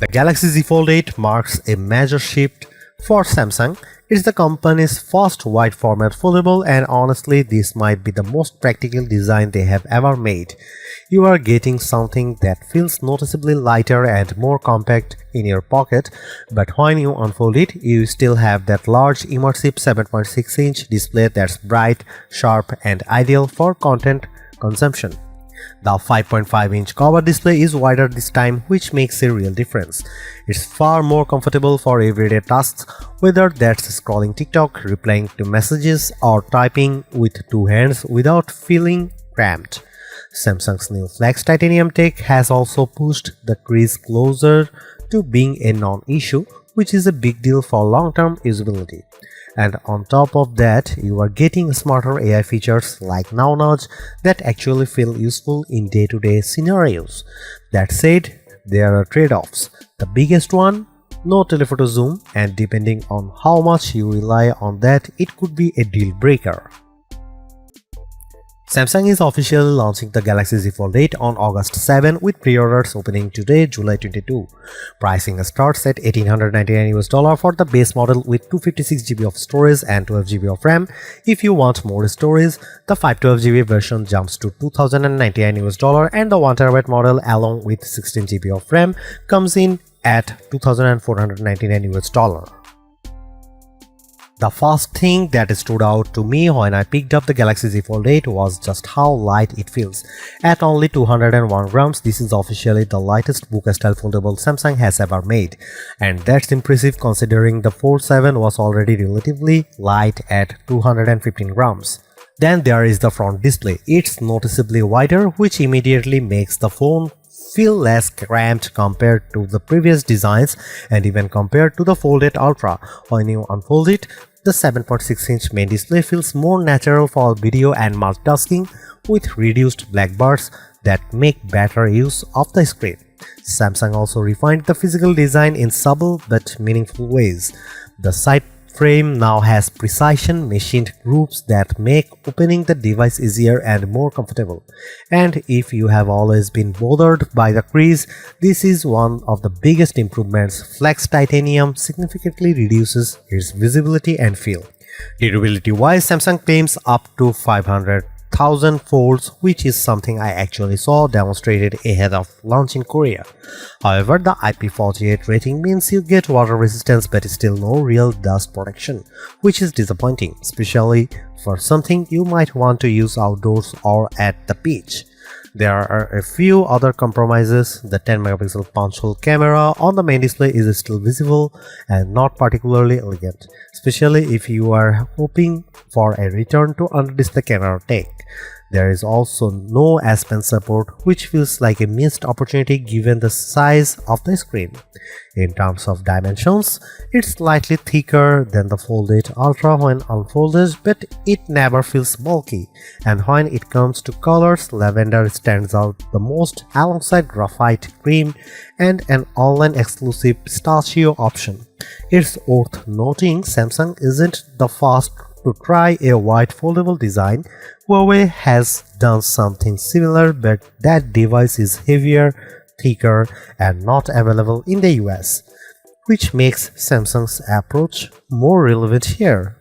The Galaxy Z Fold 8 marks a major shift for Samsung. It's the company's first wide format foldable, and honestly this might be the most practical design they have ever made. You are getting something that feels noticeably lighter and more compact in your pocket, but when you unfold it, you still have that large immersive 7.6-inch display that's bright, sharp and ideal for content consumption. The 5.5-inch cover display is wider this time, which makes a real difference. It's far more comfortable for everyday tasks, whether that's scrolling TikTok, replying to messages, or typing with two hands without feeling cramped. Samsung's new Flex Titanium tech has also pushed the crease closer to being a non-issue, which is a big deal for long-term usability. And on top of that, you are getting smarter AI features like Now Nudge that actually feel useful in day-to-day scenarios. That said, there are trade-offs. The biggest one, no telephoto zoom, and depending on how much you rely on that, it could be a deal breaker. Samsung is officially launching the Galaxy Z Fold 8 on August 7 with pre-orders opening today, July 22. Pricing starts at $1,899 for the base model with 256GB of storage and 12GB of RAM. If you want more storage, the 512GB version jumps to $2,099 and the 1TB model along with 16GB of RAM comes in at $2,499. The first thing that stood out to me when I picked up the Galaxy Z Fold 8 was just how light it feels. At only 201 grams, this is officially the lightest book-style foldable Samsung has ever made. And that's impressive considering the Fold 7 was already relatively light at 215 grams. Then there is the front display. It's noticeably wider, which immediately makes the phone feel less cramped compared to the previous designs and even compared to the Fold 8 Ultra. When you unfold it, the 7.6-inch main display feels more natural for video and multitasking with reduced black bars that make better use of the screen. Samsung also refined the physical design in subtle but meaningful ways. The side frame now has precision machined grooves that make opening the device easier and more comfortable. And if you have always been bothered by the crease, this is one of the biggest improvements. Flex Titanium significantly reduces its visibility and feel. Durability-wise, Samsung claims up to 500,000 folds, which is something I actually saw demonstrated ahead of launch in Korea. However, the IP48 rating means you get water resistance but still no real dust protection, which is disappointing, especially for something you might want to use outdoors or at the beach. There are a few other compromises. The 10-megapixel punch-hole camera on the main display is still visible and not particularly elegant, especially if you are hoping for a return to under-display camera tech. There is also no S Pen support, which feels like a missed opportunity given the size of the screen. In terms of dimensions, it's slightly thicker than the Fold 8 Ultra when unfolded, but it never feels bulky. And when it comes to colors, lavender stands out the most alongside graphite cream and an online exclusive pistachio option. It's worth noting Samsung isn't the first to try a white foldable design. Huawei has done something similar, but that device is heavier, thicker, and not available in the US, which makes Samsung's approach more relevant here.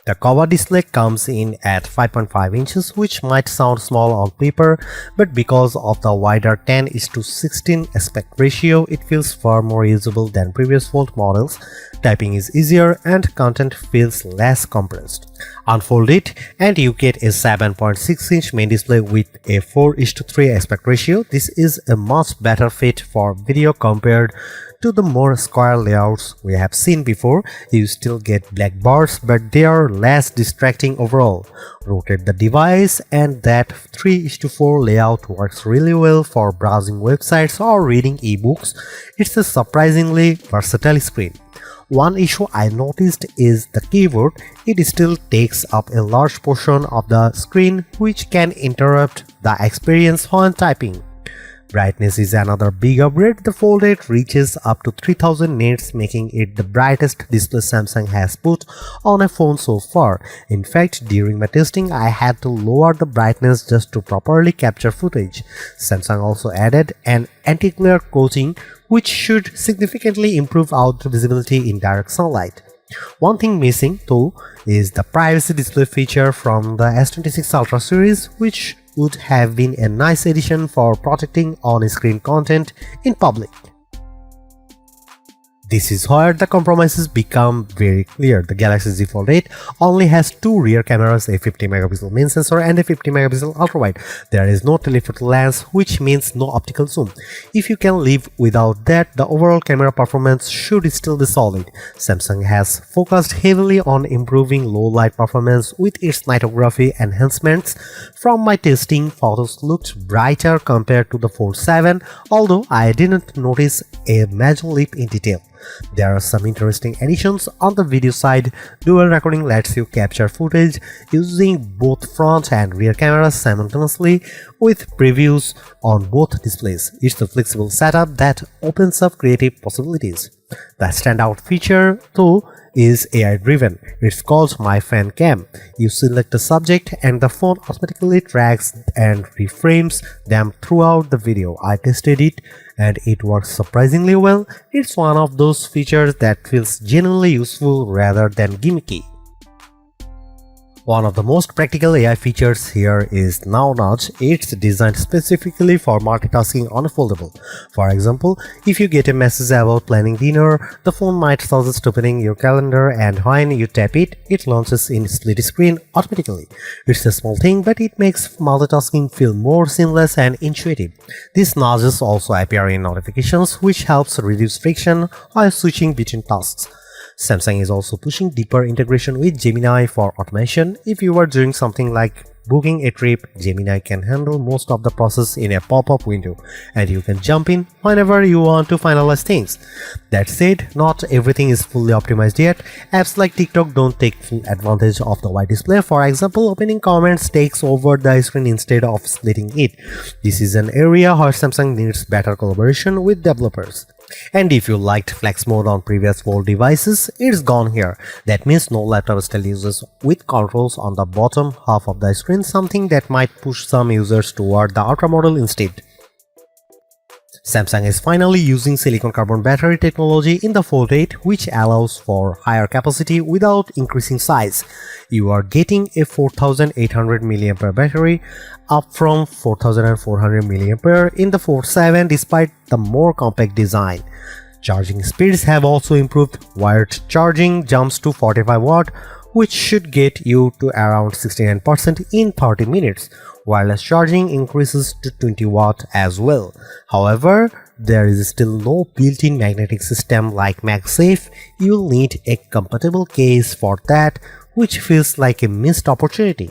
The cover display comes in at 5.5 inches, which might sound small on paper, but because of the wider 10:16 aspect ratio, it feels far more usable than previous Fold models. Typing is easier and content feels less compressed. Unfold it and you get a 7.6-inch main display with a 4:3 aspect ratio. This is a much better fit for video compared to the more square layouts we have seen before. You still get black bars, but they are less distracting overall. Rotate the device and that 3:4 layout works really well for browsing websites or reading ebooks. It's a surprisingly versatile screen. One issue I noticed is the keyboard. It still takes up a large portion of the screen, which can interrupt the experience when typing. Brightness is another big upgrade. The Fold 8 reaches up to 3000 nits, making it the brightest display Samsung has put on a phone so far. In fact, during my testing, I had to lower the brightness just to properly capture footage. Samsung also added an anti-glare coating, which should significantly improve outdoor visibility in direct sunlight. One thing missing, though, is the privacy display feature from the S26 Ultra series, which would have been a nice addition for protecting on-screen content in public. This is where the compromises become very clear. The Galaxy Z Fold 8 only has two rear cameras, a 50MP main sensor and a 50MP ultra-wide. There is no telephoto lens, which means no optical zoom. If you can live without that, the overall camera performance should still be solid. Samsung has focused heavily on improving low light performance with its nightography enhancements. From my testing, photos looked brighter compared to the Fold 7, although I didn't notice a major leap in detail. There are some interesting additions on the video side. Dual recording lets you capture footage using both front and rear cameras simultaneously with previews on both displays. It's a flexible setup that opens up creative possibilities. The standout feature, though, is AI-driven. It's called My Fan Cam. You select a subject and the phone automatically tracks and reframes them throughout the video. I tested it and it works surprisingly well. It's one of those features that feels genuinely useful rather than gimmicky. One of the most practical AI features here is Now Nudge. It's designed specifically for multitasking on a foldable. For example, if you get a message about planning dinner, the phone might suggest opening your calendar, and when you tap it, it launches in split screen automatically. It's a small thing, but it makes multitasking feel more seamless and intuitive. These nudges also appear in notifications, which helps reduce friction while switching between tasks. Samsung is also pushing deeper integration with Gemini for automation. If you are doing something like booking a trip, Gemini can handle most of the process in a pop-up window, and you can jump in whenever you want to finalize things. That said, not everything is fully optimized yet. Apps like TikTok don't take full advantage of the wide display. For example, opening comments takes over the screen instead of splitting it. This is an area where Samsung needs better collaboration with developers. And if you liked flex mode on previous Fold devices, it's gone here. That means no laptop still uses with controls on the bottom half of the screen, something that might push some users toward the Ultra model instead. Samsung is finally using silicon carbon battery technology in the Fold 8, which allows for higher capacity without increasing size. You are getting a 4800 mAh battery, up from 4400 mAh in the Fold 7 despite the more compact design. Charging speeds have also improved. Wired charging jumps to 45 watt, which should get you to around 69% in 30 minutes. Wireless charging increases to 20 watt as well. However, there is still no built-in magnetic system like MagSafe. You'll need a compatible case for that, which feels like a missed opportunity.